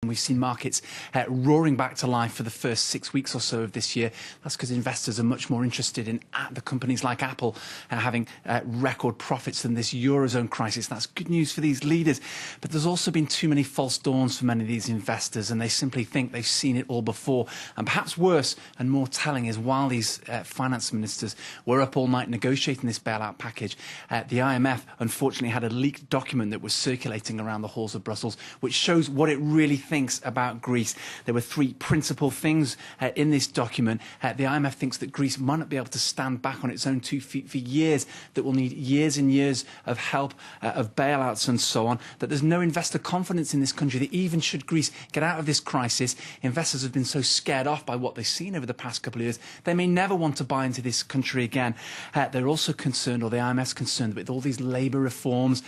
and we've seen markets roaring back to life for the first 6 weeks or so of this year. That's because investors are much more interested in the companies like Apple having record profits than this Eurozone crisis. That's good news for these leaders. But there's also been too many false dawns for many of these investors, and they simply think they've seen it all before. And perhaps worse and more telling is while these finance ministers were up all night negotiating this bailout package, the IMF unfortunately had a leaked document that was circulating around the halls of Brussels, which shows what it really thinks about Greece. There were three principal things in this document. The IMF thinks that Greece might not be able to stand back on its own 2 feet for years, that will need years and years of help, of bailouts and so on, that there's no investor confidence in this country, that even should Greece get out of this crisis, investors have been so scared off by what they've seen over the past couple of years, they may never want to buy into this country again. They're also concerned, or the IMF's concerned, with all these labour reforms,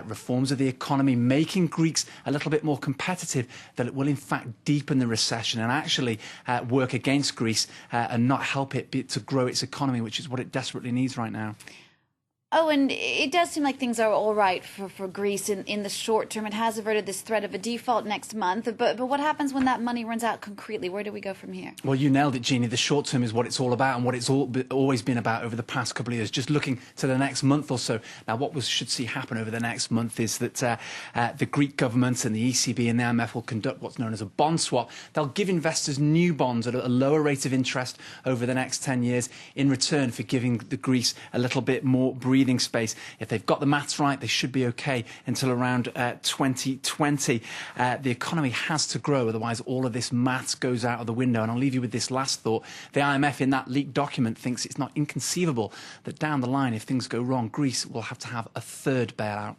reforms of the economy, making Greeks a little bit more competitive, that it will in fact deepen the recession and actually work against Greece and not help it to grow its economy, which is what it desperately needs right now. Oh, and it does seem like things are all right for Greece in the short term. It has averted this threat of a default next month. But what happens when that money runs out concretely? Where do we go from here? Well, you nailed it, Jeannie. The short term is what it's all about and what it's always been about over the past couple of years. Just looking to the next month or so. Now, what we should see happen over the next month is that the Greek government and the ECB and the IMF will conduct what's known as a bond swap. They'll give investors new bonds at a lower rate of interest over the next 10 years in return for giving the Greece a little bit more breathing space. If they've got the maths right, they should be okay until around 2020. The economy has to grow, otherwise all of this maths goes out of the window. And I'll leave you with this last thought. The IMF in that leaked document thinks it's not inconceivable that down the line, if things go wrong, Greece will have to have a third bailout.